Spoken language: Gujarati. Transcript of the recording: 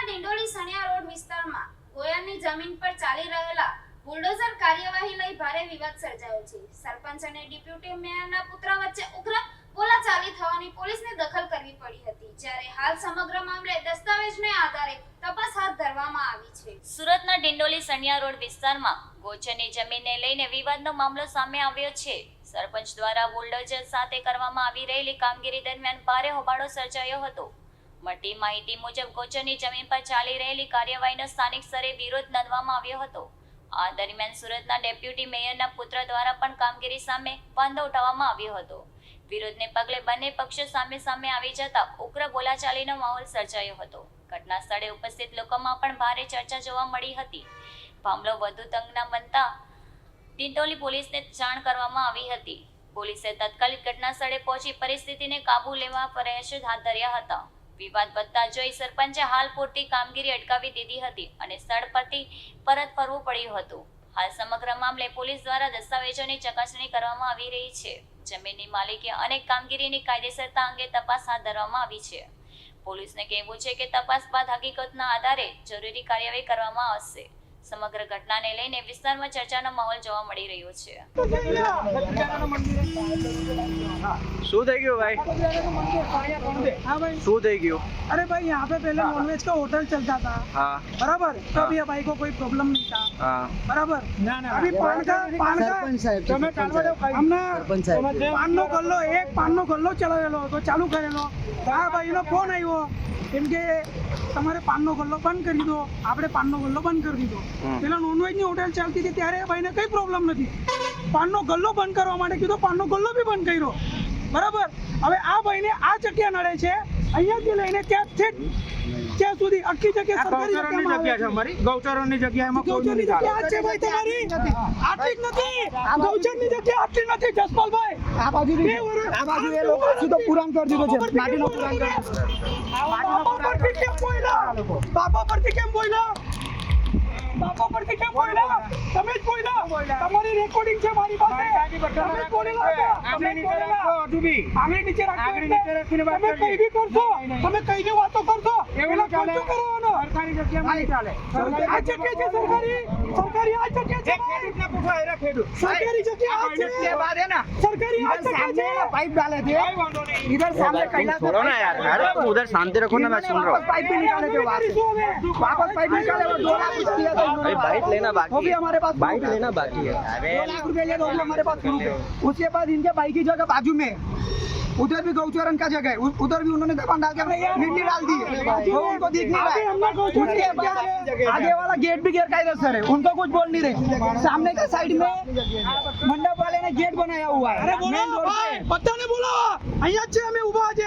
ડિંડોલી સણિયા રોડ વિસ્તારમાં ગોયલની જમીન પર ચાલી રહેલા બુલડોઝર કાર્યવાહી લઈ ભારે વિવાદ સર્જાયો છે. સરપંચ અને ડેપ્યુટી મેયરના પુત્ર વચ્ચે ઉગ્ર બોલાચાલી થવાની પોલીસને દખલ કરવી પડી હતી. જ્યારે હાલ સમગ્ર મામલે દસ્તાવેજને આધારે તપાસ હાથ ધરવામાં આવી છે. સુરતના ડિંડોલી સણિયા રોડ વિસ્તારમાં ગોચરની જમીનને લઈને વિવાદનો મામલો સામે આવ્યો છે. સરપંચ દ્વારા બુલડોઝર સાથે કરવામાં આવી રહેલી કામગીરી દરમિયાન ભારે હોબાળો સર્જાયો હતો. મળતી માહિતી મુજબ ગોચરની જમીન પર ચાલી રહેલી કાર્યવાહીનો સ્થાનિક સ્તરે વિરોધ નોંધવામાં આવ્યો હતો. આ દરમિયાન સુરતના ડેપ્યુટી મેયરના પુત્ર દ્વારા પણ કામગીરી સામે વાંધો ઉઠાવવામાં આવ્યો હતો. વિરોધને પગલે બંને પક્ષો સામે આવી જતા ઉગ્ર બોલાચાલીનો માહોલ સર્જાયો હતો. ઘટના સ્થળે ઉપસ્થિત લોકોમાં પણ ભારે ચર્ચા જોવા મળી હતી. મામલો વધુ તંગના બનતા ડિંડોલી પોલીસને જાણ કરવામાં આવી હતી. પોલીસે તાત્કાલિક ઘટના સ્થળે પહોંચી પરિસ્થિતિને કાબૂ લેવા પ્રયાસો હાથ ધર્યા હતા. વિવાદ વધતા જોઈ સરપંચે હાલ પૂરતી કામગીરી અટકાવી દીધી હતી અને સ્થળ પરથી પરત ફરવું પડ્યું હતું. હાલ સમગ્ર મામલે પોલીસ દ્વારા દસ્તાવેજોની ચકાસણી કરવામાં આવી રહી છે. જમીનની માલિકી અને કામગીરીની કાયદેસરતા અંગે તપાસ હાથ ધરવામાં આવી છે. પોલીસને કહેવું છે કે તપાસ બાદ હકીકતના આધારે જરૂરી કાર્યવાહી કરવામાં આવશે. સમગ્ર ઘટનાને લઈને વિસ્તારમાં ચર્ચાનો માહોલ જોવા મળી રહ્યો છે. શું થઈ ગયું ભાઈ? हाँ भाई, શું થઈ ગયું? अरे भाई यहाँ पे पहले नॉनवेज का होटल चलता था, हाँ बराबर. तो अभी भाई को कोई प्रॉब्लम नहीं था, हाँ बराबर. अभी पान का हमने पान નો ગલ્લો એક પાન નો ગલ્લો ચલાવેલો હતો, ચાલુ કરેલો. આ ભાઈ નો ફોન આવ્યો કેમ કે તમારે પાન નો ગલ્લો બંધ કરી દો. આપણે પાન નો ગલ્લો બંધ કરી દીધો. પેલા નોનવેજ ની હોટલ ચાલતી હતી ત્યારે ભાઈને કઈ પ્રોબ્લેમ નથી. પાન નો ગલ્લો બંધ કરવા માટે કીધું, પાન નો ગલ્લો બી બંધ કર્યો, બરાબર. હવે આ ભાઈને આ જગ્યા નડે છે, અહીંયાથી લઈને ત્યાં સુધી આખી જગ્યા સરકારી જગ્યા છે. અમારી ગૌચરની જગ્યા એમાં કોઈ ગૌચરની જગ્યા છે ભાઈ તમારી, આટલી જ નથી. ગૌચરની જગ્યા આટલી નથી જસપાલભાઈ. આ બાજુ એ લોકો સીધો પુરાણ કરી દીધો છે, માટીનો પુરાણ કરી દીધો. બાપા પરથી કેમ બોલ્યા? બાપા પરથી કેમ બોલ્યા? બાપા પરથી કેમ બોલ્યા? તમે જ બોલ્યા. તમારી રેકોર્ડિંગ છે મારી પાસે. તમે જ બોલેલા હતા. તમે જ બોલેલા. આંગળી નીચે રાખીને તમે કઈ બી કરશો, તમે કઈ બી વાતો કરશો, એનો ખર્ચો કરવાનો. સરકારી જગ્યામાં નહીં ચાલે. આ જગ્યા છે સરકારી, સરકારી આ જગ્યા છે ભાઈ. સરકારી જગ્યા આ છે. સરકારી આ જગ્યા છે. पाइप डाले थे इधर सामने कैलाश में छोड़ो ना यार, अरे उधर शांति रखो ना, मैं सुन रहा हूँ. पाइप भी निकाले थे वहाँ से, वापस पाइप निकाले और 2 लाख कुछ किया था अरे बाइट लेना वो बाकी भी है, हमारे पास बाइट लेना बाकी है. 2 लाख रुपए लिए तो भी हमारे पास प्रूफ है. उसके बाद इनके भाई की जगह बाजू में उधर भी गौचरण का जगह है, उधर भी उन्होंने दुकान डाल के मिट्टी डाल दी है, वो उनको दिख नहीं रहा है. उसके बाद आगे वाला गेट भी गैरकायदेसर है, उनको कुछ बोल नहीं रहे. सामने का साइड में मंडप वाले ने गेट बनाया हुआ है અરે બોલો ભાઈ, બધાને બોલાવો. અહીંયા જ છે, અમે ઊભા છે.